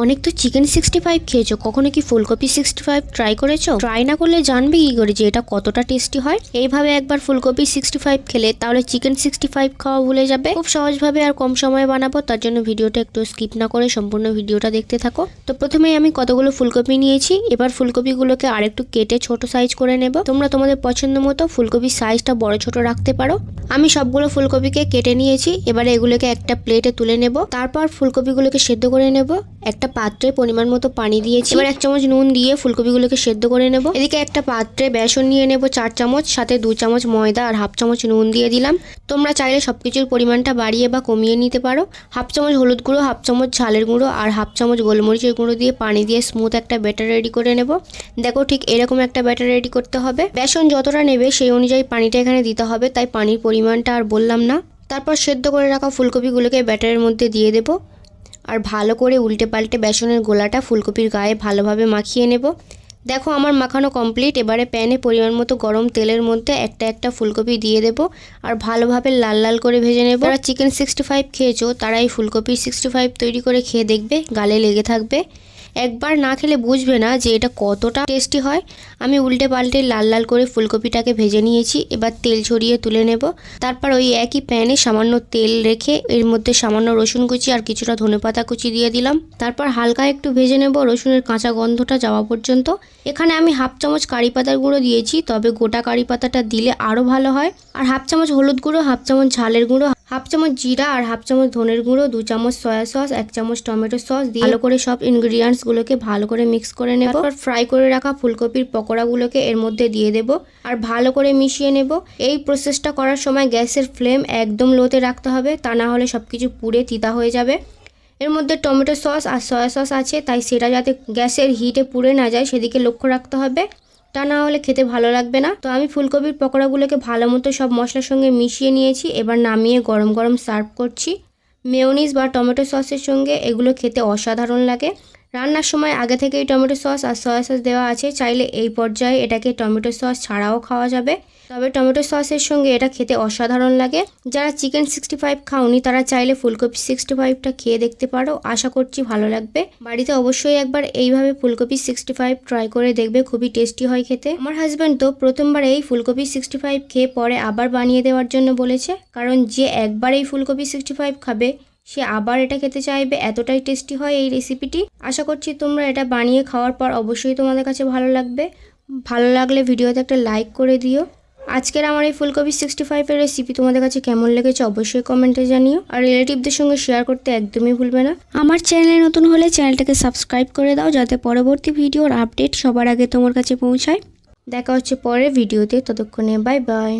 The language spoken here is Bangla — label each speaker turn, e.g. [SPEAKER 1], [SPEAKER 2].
[SPEAKER 1] অনেক তো চিকেন 65 খেয়েছো, কখনো কি ফুলকপি 65 ট্রাই করেছো? ট্রাই না করলে জানবে কি করে যে এটা কতটা টেস্টি হয়। এইভাবে একবার ফুলকপি 65 খেলে তাহলে চিকেন 65 খাওয়া ভুলে যাবে। খুব সহজভাবে আর কম সময়ে বানাবো, তার জন্য ভিডিওটা একটু স্কিপ না করে সম্পূর্ণ ভিডিওটা দেখতে থাকো। তো প্রথমেই আমি কতগুলো ফুলকপি নিয়েছি, এবার ফুলকপিগুলোকে আরেকটু কেটে ছোট সাইজ করে নেব। তোমরা তোমাদের পছন্দ মতো ফুলকপির সাইজটা বড় ছোট রাখতে পারো। আমি সবগুলো ফুলকপিকে কেটে নিয়েছি, এবারে এগুলোকে একটা প্লেটে তুলে নেব। তারপর ফুলকপিগুলোকে সেদ্ধ করে নেব। একটা পাত্রে পরিমাণ মতো পানি দিয়েছি, এবার 1 চামচ নুন দিয়ে ফুলকপিগুলোকে সেদ্ধ করে নেব। এদিকে একটা পাত্রে বেসন নিয়ে নেব 4 চামচ, সাথে 2 চামচ ময়দা আর হাফ চামচ নুন দিয়ে দিলাম। তোমরা চাইলে সবকিছুর পরিমাণটা বাড়িয়ে বা কমিয়ে নিতে পারো। হাফ চামচ হলুদ গুঁড়ো, হাফ চামচ ঝালের গুঁড়ো আর হাফ চামচ গোলমরিচের গুঁড়ো দিয়ে পানি দিয়ে স্মুথ একটা ব্যাটার রেডি করে নেব। দেখো ঠিক এরকম একটা ব্যাটার রেডি করতে হবে। বেসন যতটা নেবে সেই অনুযায়ী পানিটা এখানে দিতে হবে, তাই পানির পরিমাণটা আর বললাম না। তারপর সেদ্ধ করে রাখা ফুলকপিগুলোকে ব্যাটারের মধ্যে দিয়ে দেব আর ভালো করে উল্টে পাল্টে বেসনের গোলাটা ফুলকপির গায়ে ভালোভাবে মাখিয়ে নেব। দেখো আমার মাখানো কমপ্লিট। এবারে প্যানে পরিমাণ মতো গরম তেলের মধ্যে একটা একটা ফুলকপি দিয়ে দেব আর ভালোভাবে লাল লাল করে ভেজে নেব। যারা চিকেন 65 খেয়েছো তারা এই ফুলকপি 65 তৈরি করে খেয়ে দেখবে, গালে লেগে থাকবে। একবার না খেলে বুঝবে না যে এটা কতটা টেস্টি হয়। আমি উল্টে পাল্টে লাল লাল করে ফুলকপিটাকে ভেজে নিয়েছি, এবার তেল ছড়িয়ে তুলে নেব। তারপর ওই একই প্যানে সামান্য তেল রেখে এর মধ্যে সামান্য রসুন কুচি আর কিছুটা ধনেপাতা কুচি দিয়ে দিলাম। তারপর হালকা একটু ভেজে নেব রসুনের কাঁচা গন্ধটা যাওয়া পর্যন্ত। এখানে আমি হাফ চামচ কারি পাতার গুঁড়ো দিয়েছি, তবে গোটা কারি পাতাটা দিলে আরও ভালো হয়। আর হাফ চামচ হলুদ গুঁড়ো, হাফ চামচ ঝালের গুঁড়ো, হাফ চামচ জিরা আর হাফ চামচ ধনের গুঁড়ো, 2 চামচ সয়া সস, 1 চামচ টমেটো সস দিয়ে ভালো করে সব ইনগ্রিডিয়েন্টস গুলোকে ভালো করে মিক্স করে নেব। তারপর ফ্রাই করে রাখা ফুলকপির পকোড়াগুলোকে এর মধ্যে দিয়ে দেব আর ভালো করে মিশিয়ে নেব। এই প্রসেসটা করার সময় গ্যাসের ফ্লেম একদম লোতে রাখতে হবে, তা না হলে সবকিছু পুড়ে তিতা হয়ে যাবে। এর মধ্যে টমেটো সস আর সয়া সস আছে, তাই সেটা যাতে গ্যাসের হিটে পুড়ে না যায় সেদিকে লক্ষ্য রাখতে হবে, তা না হলে খেতে ভালো লাগবে না। তো আমি ফুলকপির পকোড়াগুলোকে ভালো মতো সব মশলার সঙ্গে মিশিয়ে নিয়েছি, এবার নামিয়ে গরম গরম সার্ভ করছি। মেয়োনিজ বা টমেটো সসের সঙ্গে এগুলো খেতে অসাধারণ লাগে। রান্নার সময় আগে থেকেই টমেটো সস আর সয়া সস দেওয়া আছে, চাইলে এই পর্যায়ে এটাকে টমেটো সস ছাড়াও খাওয়া যাবে, তবে টমেটো সসের সঙ্গে এটা খেতে অসাধারণ লাগে। যারা চিকেন 65 খাওনি তারা চাইলে ফুলকপি 65টা খেয়ে দেখতে পারো, আশা করছি ভালো লাগবে। বাড়িতে অবশ্যই একবার এইভাবে ফুলকপি 65 ট্রাই করে দেখবে, খুবই টেস্টি হয় খেতে। আমার হাজব্যান্ড তো প্রথমবার এই ফুলকপি 65 খেয়ে পরে আবার বানিয়ে দেওয়ার জন্য বলেছে, কারণ যে একবার এই ফুলকপি 65 খাবে সে আবার এটা খেতে চাইবে, এতটাই টেস্টি হয় এই রেসিপিটি। আশা করছি তোমরা এটা বানিয়ে খাওয়ার পর অবশ্যই তোমাদের কাছে ভালো লাগবে। ভালো লাগলে ভিডিওতে একটা লাইক করে দিও। আজকের আমার এই ফুলকপি 65-এর রেসিপি তোমাদের কাছে কেমন লেগেছে অবশ্যই কমেন্টে জানিও, আর রিলেটিভদের সঙ্গে শেয়ার করতে একদমই ভুলবে না। আমার চ্যানেলে নতুন হলে চ্যানেলটাকে সাবস্ক্রাইব করে দাও, যাতে পরবর্তী ভিডিওর আপডেট সবার আগে তোমার কাছে পৌঁছায়। দেখা হচ্ছে পরের ভিডিওতে, ততক্ষণে বাই বাই।